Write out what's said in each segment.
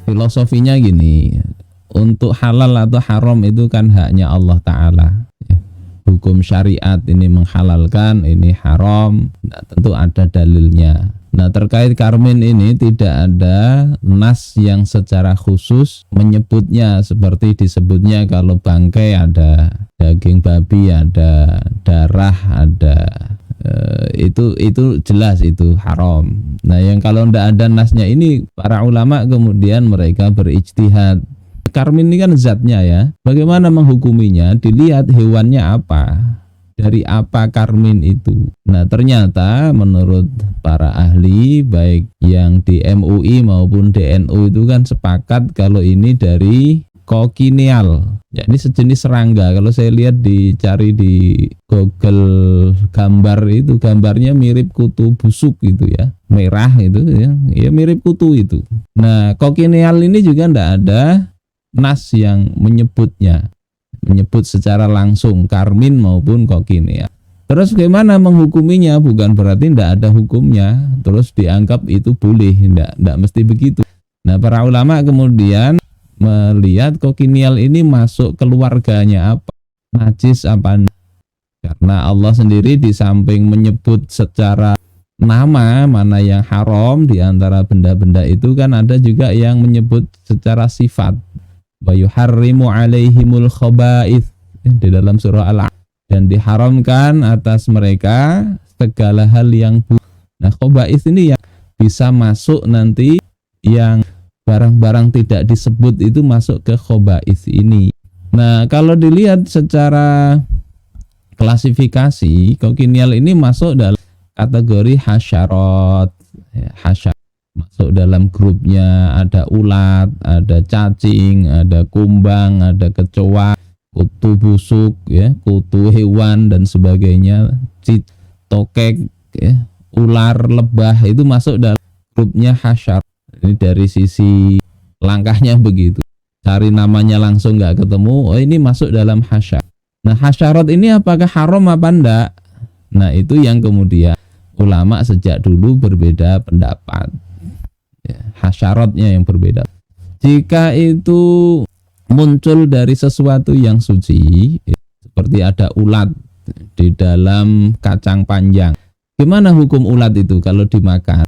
Filosofinya gini, untuk halal atau haram itu kan haknya Allah Ta'ala. Hukum syariat ini menghalalkan, ini haram, nah, tentu ada dalilnya. Nah, terkait karmin ini tidak ada nas yang secara khusus menyebutnya, seperti disebutnya kalau bangkai ada daging babi, ada darah, ada itu jelas itu haram. Nah, yang kalau tidak ada nasnya ini, para ulama kemudian mereka berijtihad. Karmin ini kan zatnya ya, bagaimana menghukuminya, dilihat hewannya apa, dari apa karmin itu. Nah, ternyata menurut para ahli baik yang di MUI maupun DNU itu kan sepakat kalau ini dari kokineal, ya, ini sejenis serangga. Kalau saya lihat dicari di Google gambar itu, gambarnya mirip kutu busuk gitu ya, merah itu ya mirip kutu itu. Nah, kokineal ini juga tidak ada nas yang menyebut secara langsung karmin maupun kokineal. Terus bagaimana menghukuminya? Bukan berarti tidak ada hukumnya terus dianggap itu boleh, tidak mesti begitu. Nah, para ulama kemudian melihat kokineal ini masuk keluarganya apa, najis apa enggak. Karena Allah sendiri di samping menyebut secara nama mana yang haram di antara benda-benda itu, kan ada juga yang menyebut secara sifat. Wa yuharrimu alaihimul khaba'ith di dalam surah Al-A'raf, dan diharamkan atas mereka segala hal yang buruk. Nah, khaba'ith ini yang bisa masuk nanti, yang barang-barang tidak disebut itu masuk ke khaba'ith ini. Nah, kalau dilihat secara klasifikasi, kokineal ini masuk dalam kategori hasyarat, hasyarat. Masuk dalam grupnya ada ulat, ada cacing, ada kumbang, ada kecoa, kutu busuk, ya, kutu hewan dan sebagainya, tokek, ya, ular, lebah, itu masuk dalam grupnya hasyarat. Ini dari sisi langkahnya begitu. Cari namanya langsung nggak ketemu, oh ini masuk dalam hasyarat. Nah, hasyarat ini apakah haram apa enggak? Nah, itu yang kemudian ulama sejak dulu berbeda pendapat. Hasyaratnya yang berbeda. Jika itu muncul dari sesuatu yang suci, seperti ada ulat di dalam kacang panjang, gimana hukum ulat itu kalau dimakan?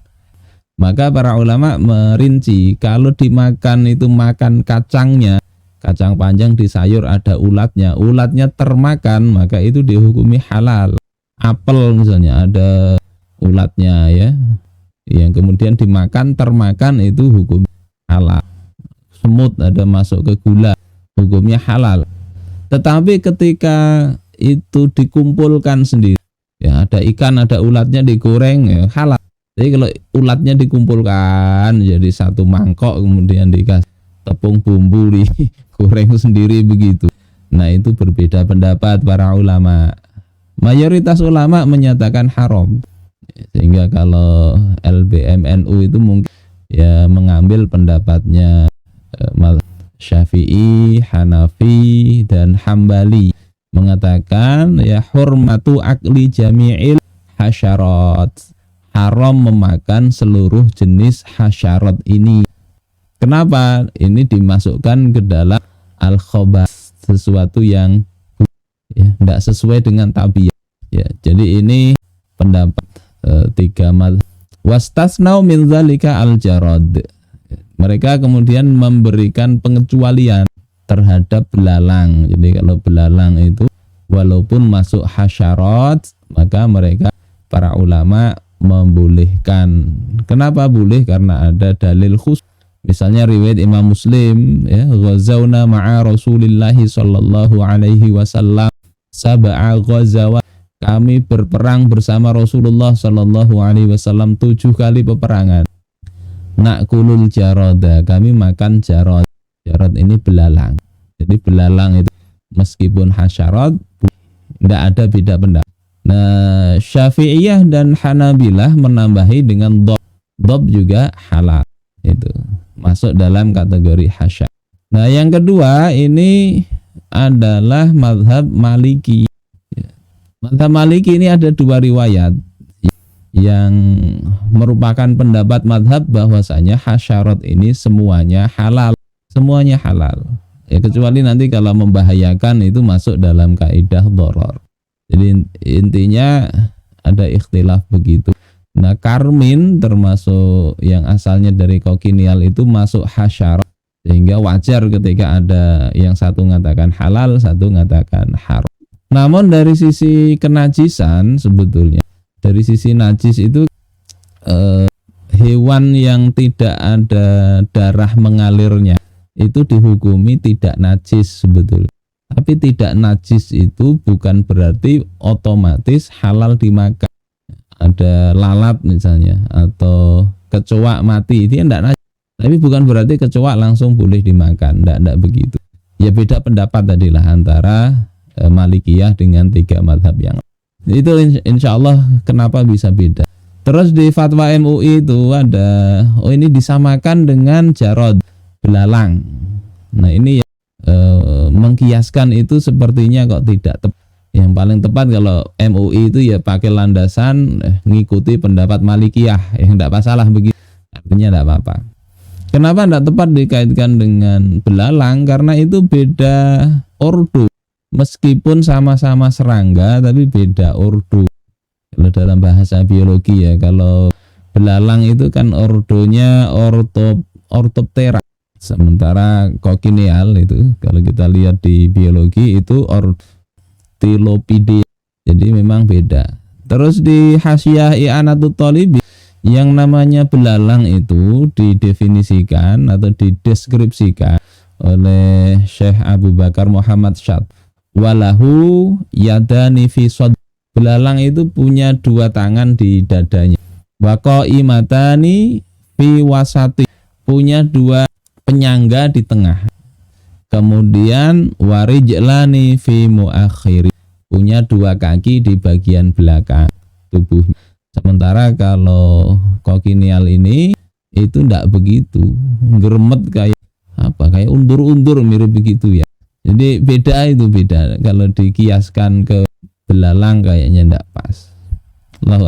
Maka para ulama merinci, kalau dimakan itu makan kacangnya, kacang panjang di sayur ada ulatnya, ulatnya termakan, maka itu dihukumi halal. Apel misalnya ada ulatnya, ya, yang kemudian dimakan, termakan, itu hukum halal. Semut ada masuk ke gula, hukumnya halal. Tetapi ketika itu dikumpulkan sendiri, ya, ada ikan, ada ulatnya digoreng, ya, halal. Jadi kalau ulatnya dikumpulkan jadi satu mangkok, kemudian dikasih tepung bumbu, digoreng sendiri begitu, nah itu berbeda pendapat para ulama. Mayoritas ulama menyatakan haram. Sehingga kalau LBMNU itu mungkin ya mengambil pendapatnya Syafi'i, Hanafi, dan Hambali, mengatakan ya hurmatu akli jami'il hasyarat, haram memakan seluruh jenis hasyarat ini. Kenapa? Ini dimasukkan ke dalam al-khaba'th, sesuatu yang ya tidak sesuai dengan tabiat. Ya, jadi ini pendapat tiga mazhab. Wastasnau min dzalika al-jarad. Mereka kemudian memberikan pengecualian terhadap belalang. Jadi kalau belalang itu walaupun masuk hasyarat, maka mereka para ulama membolehkan. Kenapa boleh? Karena ada dalil khusus. Misalnya riwayat Imam Muslim, ya, ghazawna ma'a Rasulillahi sallallahu alaihi wasallam sab'a ghazawat. Kami berperang bersama Rasulullah sallallahu alaihi wasallam 7 kali peperangan. Nakulul jarada, kami makan jarad. Jarad ini belalang. Jadi belalang itu meskipun hasyarat, tidak ada beda pendapat. Nah, Syafi'iyah dan Hanabilah menambahi dengan dob. Dob juga halal. Itu masuk dalam kategori hasyarat. Nah, yang kedua ini adalah mazhab Maliki. Mazhab Maliki ini ada dua riwayat. yang merupakan pendapat madhab bahwasanya hasyarat ini semuanya halal, semuanya halal. Ya kecuali nanti kalau membahayakan itu masuk dalam kaidah doror. Jadi intinya ada ikhtilaf begitu. Nah karmin termasuk yang asalnya dari kokinial itu masuk hasyarat, sehingga wajar ketika ada yang satu mengatakan halal, satu mengatakan haram. Namun dari sisi kenajisan sebetulnya, dari sisi najis itu hewan yang tidak ada darah mengalirnya itu dihukumi tidak najis sebetulnya. Tapi tidak najis itu bukan berarti otomatis halal dimakan. Ada lalat misalnya atau kecoak mati, itu tidak najis. Tapi bukan berarti kecoak langsung boleh dimakan, tidak begitu. Ya beda pendapat tadilah antara Malikiyah dengan 3 mazhab yang lain. Itu insya Allah kenapa bisa beda. Terus di fatwa MUI itu ada, ini disamakan dengan jarod, belalang. Nah ini ya, mengkiaskan itu sepertinya kok tidak tepat. Yang paling tepat kalau MUI itu ya pakai landasan ngikuti pendapat Malikiyah, yang tidak masalah begitu, artinya tidak apa-apa. Kenapa tidak tepat dikaitkan dengan belalang? Karena itu beda ordo, meskipun sama-sama serangga tapi beda ordo. Kalau dalam bahasa biologi ya, kalau belalang itu kan ordonya Orthoptera, sementara kokinial itu kalau kita lihat di biologi itu Orthilopidea. Jadi memang beda. Terus di Hasyiah I'anatut Thalibi, yang namanya belalang itu didefinisikan atau dideskripsikan oleh Syekh Abu Bakar Muhammad Syad, walahu yadani fi sod. Belalang itu punya 2 tangan di dadanya. Waqaimatani fi wasati, punya 2 penyangga di tengah. Kemudian warijlani fi muakhiri, punya 2 kaki di bagian belakang tubuhnya. Sementara kalau kokinial ini itu tidak begitu, geremet kayak kayak undur-undur mirip begitu ya. Jadi beda, kalau dikiaskan ke belalang kayaknya tidak pas. Allahu a'lam.